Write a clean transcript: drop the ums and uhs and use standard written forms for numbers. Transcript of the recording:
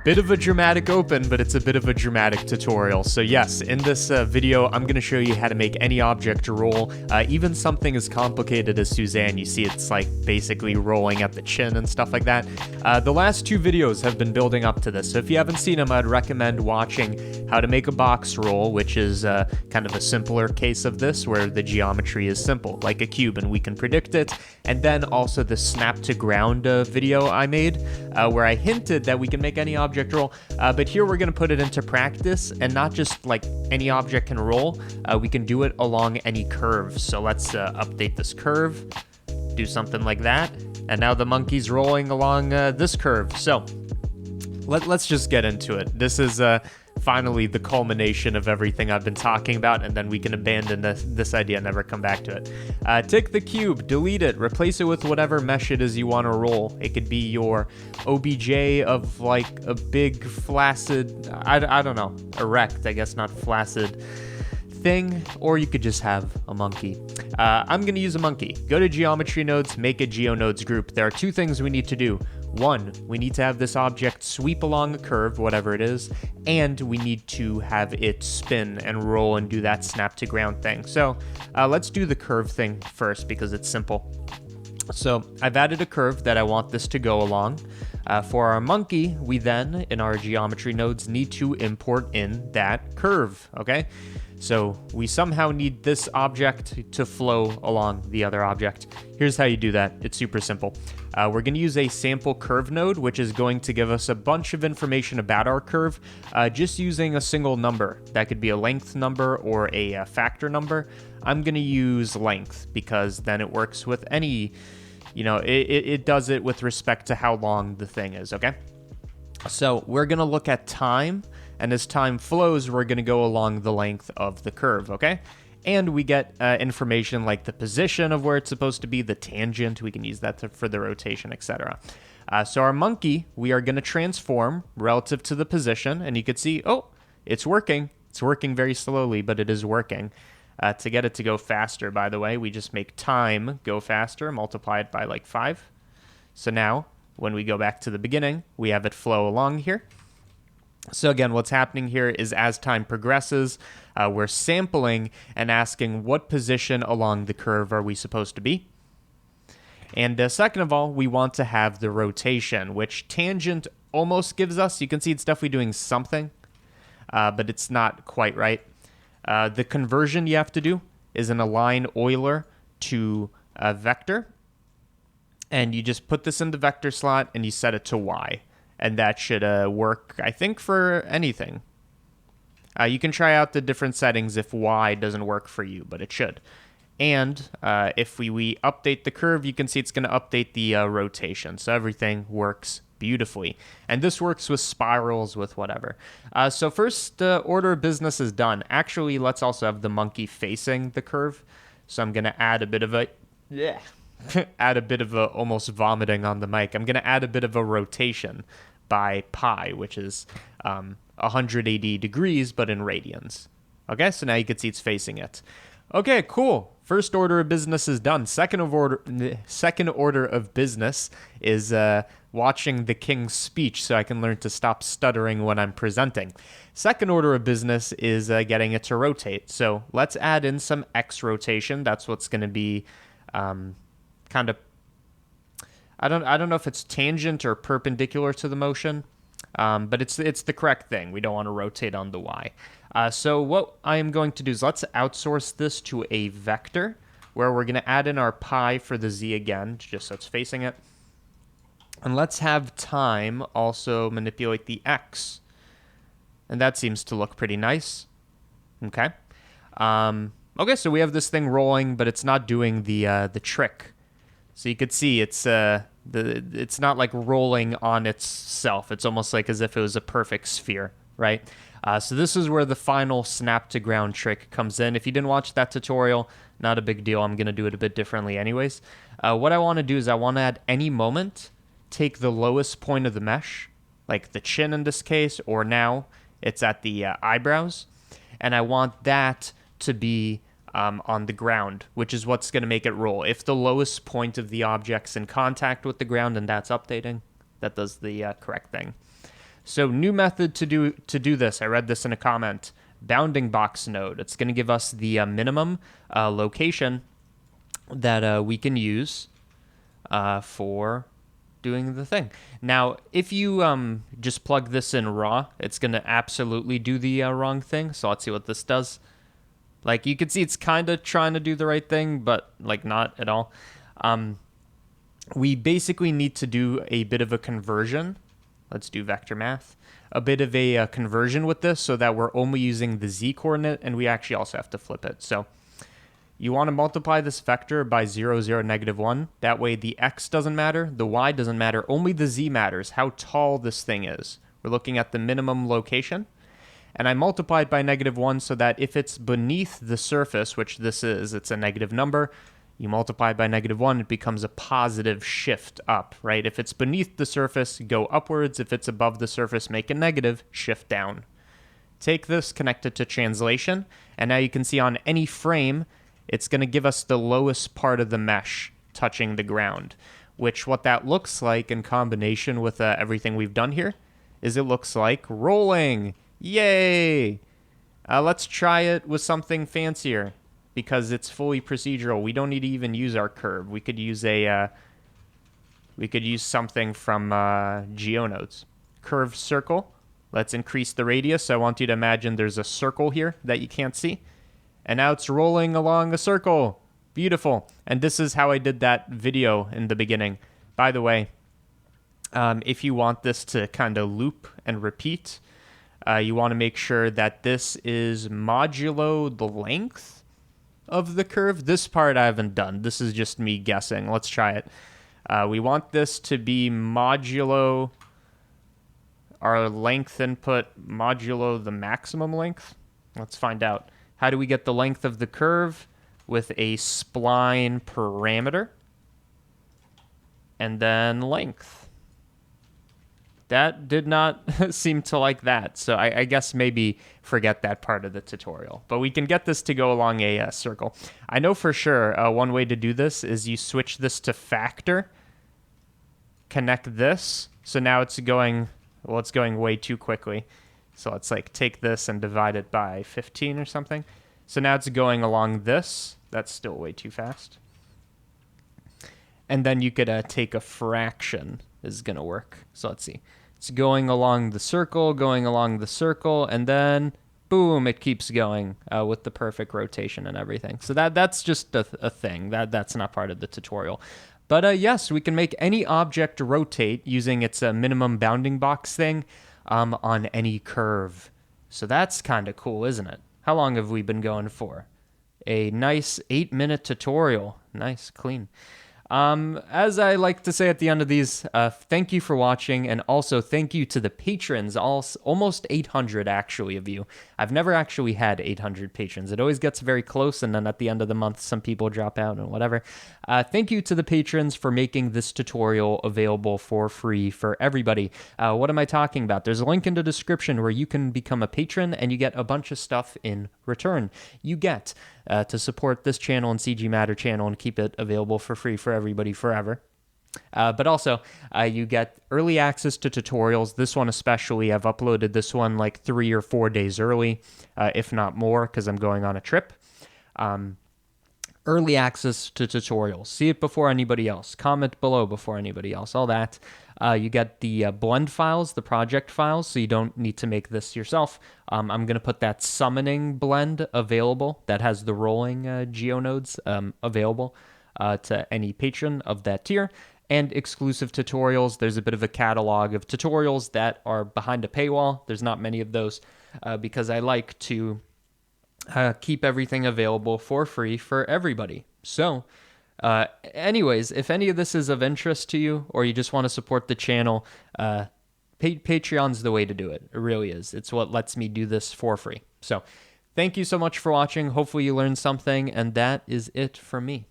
Bit of a dramatic open, but it's a bit of a dramatic tutorial. So yes, in this video, I'm going to show you how to make any object roll, even something as complicated as Suzanne. You see it's like basically rolling at the chin and stuff like that. The last two videos have been building up to this, so if you haven't seen them, I'd recommend watching how to make a box roll, which is kind of a simpler case of this, where the geometry is simple, like a cube, and we can predict it. And then also the snap to ground video I made, where I hinted that we can make any object roll, but here we're going to put it into practice, and not just like any object can roll, we can do it along any curve. So let's update this curve, do something like that, and now the monkey's rolling along this curve. So let's just get into it. This is finally the culmination of everything I've been talking about, and then we can abandon this idea and never come back to it. Take the cube, delete it, replace it with whatever mesh it is you want to roll. It could be your OBJ of like a big flaccid, I don't know, erect, I guess, not flaccid thing, or you could just have a monkey. I'm going to use a monkey. Go to geometry nodes, make a geonodes group. There are two things we need to do. One, we need to have this object sweep along a curve, whatever it is, and we need to have it spin and roll and do that snap to ground thing. So let's do the curve thing first because it's simple. So I've added a curve that I want this to go along. For our monkey, we then, in our geometry nodes, need to import in that curve, okay? So we somehow need this object to flow along the other object. Here's how you do that. It's super simple. We're going to use a sample curve node, which is going to give us a bunch of information about our curve, just using a single number. That could be a length number or a factor number. I'm going to use length because then it works with any, it does it with respect to how long the thing is, okay? So we're going to look at time, and as time flows, we're going to go along the length of the curve, okay? And we get information like the position of where it's supposed to be, the tangent, we can use that for the rotation, etc. So our monkey, we are going to transform relative to the position, and you can see, oh, it's working. It's working very slowly, but it is working. To get it to go faster, by the way, we just make time go faster, multiply it by like 5. So now, when we go back to the beginning, we have it flow along here. So again, what's happening here is as time progresses, we're sampling and asking what position along the curve are we supposed to be. And second of all, we want to have the rotation, which tangent almost gives us. You can see it's definitely doing something, but it's not quite right. The conversion you have to do is an align Euler to a vector. And you just put this in the vector slot and you set it to y. And that should work, I think, for anything. You can try out the different settings if y doesn't work for you, but it should. And if we update the curve, you can see it's going to update the rotation. So everything works beautifully. And this works with spirals, with whatever. So first order of business is done. Actually, let's also have the monkey facing the curve. So I'm going to add a bit of a... Yeah. add a bit of a, almost vomiting on the mic. I'm going to add a bit of a rotation by pi, which is 180 degrees, but in radians. Okay, so now you can see it's facing it. Okay, cool. First order of business is done. Second order of business is watching the king's speech so I can learn to stop stuttering when I'm presenting. Second order of business is getting it to rotate. So let's add in some X rotation. That's what's going to be kind of, I don't know if it's tangent or perpendicular to the motion, but it's the correct thing. We don't want to rotate on the Y. So what I am going to do is let's outsource this to a vector where we're going to add in our pi for the Z again, just so it's facing it. And let's have time also manipulate the X. And that seems to look pretty nice. Okay. Okay, so we have this thing rolling, but it's not doing the trick. So you could see it's not like rolling on itself. It's almost like as if it was a perfect sphere, right? So this is where the final snap to ground trick comes in. If you didn't watch that tutorial, not a big deal. I'm going to do it a bit differently anyways. What I want to do is I want to at any moment take the lowest point of the mesh, like the chin in this case, or now it's at the eyebrows, and I want that to be on the ground, which is what's going to make it roll. If the lowest point of the object's in contact with the ground and that's updating, that does the correct thing. So new method to do this. I read this in a comment. Bounding box node. It's going to give us the minimum location that we can use for doing the thing. Now, if you just plug this in raw, it's going to absolutely do the wrong thing. So let's see what this does. Like, you can see it's kind of trying to do the right thing, but like not at all. We basically need to do a bit of a conversion. Let's do vector math. A bit of a conversion with this so that we're only using the z coordinate, and we actually also have to flip it. So you want to multiply this vector by 0, 0, -1. That way the x doesn't matter, the y doesn't matter, only the z matters, how tall this thing is. We're looking at the minimum location. And I multiplied by -1 so that if it's beneath the surface, which this is, it's a negative number, you multiply by -1, it becomes a positive shift up, right? If it's beneath the surface, go upwards. If it's above the surface, make a negative, shift down. Take this, connect it to translation, and now you can see on any frame, it's going to give us the lowest part of the mesh touching the ground, which what that looks like in combination with everything we've done here is it looks like rolling. Yay! Let's try it with something fancier because it's fully procedural. We don't need to even use our curve. We could use something from GeoNodes. Curve circle. Let's increase the radius. I want you to imagine there's a circle here that you can't see. And now it's rolling along a circle. Beautiful. And this is how I did that video in the beginning. By the way, if you want this to kind of loop and repeat, you want to make sure that this is modulo the length of the curve. This part I haven't done. This is just me guessing. Let's try it. We want this to be modulo our length input modulo the maximum length. Let's find out. How do we get the length of the curve? With a spline parameter. And then length. That did not seem to like that, so I guess maybe forget that part of the tutorial. But we can get this to go along a circle. I know for sure one way to do this is you switch this to factor, connect this, so now it's going, well, it's going way too quickly. So let's like take this and divide it by 15 or something. So now it's going along this. That's still way too fast. And then you could take a fraction is going to work. So let's see. It's going along the circle, and then boom, it keeps going with the perfect rotation and everything. So that's just a thing. That's not part of the tutorial. But yes, we can make any object rotate using its minimum bounding box thing on any curve. So that's kind of cool, isn't it? How long have we been going for? A nice 8-minute tutorial. Nice, clean. As I like to say at the end of these, thank you for watching, and also thank you to the patrons, almost 800 actually of you. I've never actually had 800 patrons. It always gets very close, and then at the end of the month, some people drop out and whatever. Thank you to the patrons for making this tutorial available for free for everybody. What am I talking about? There's a link in the description where you can become a patron, and you get a bunch of stuff in return. You get to support this channel and CG Matter channel and keep it available for free for everybody forever. But also, you get early access to tutorials. This one especially, I've uploaded this one like 3 or 4 days early, if not more, because I'm going on a trip. Early access to tutorials. See it before anybody else. Comment below before anybody else. All that. You get the blend files, the project files, so you don't need to make this yourself. I'm going to put that summoning blend available that has the rolling GeoNodes available to any patron of that tier. And exclusive tutorials. There's a bit of a catalog of tutorials that are behind a paywall. There's not many of those because I like to keep everything available for free for everybody. So, anyways, if any of this is of interest to you, or you just want to support the channel, Patreon's the way to do it. It really is. It's what lets me do this for free. So, thank you so much for watching. Hopefully you learned something, and that is it from me.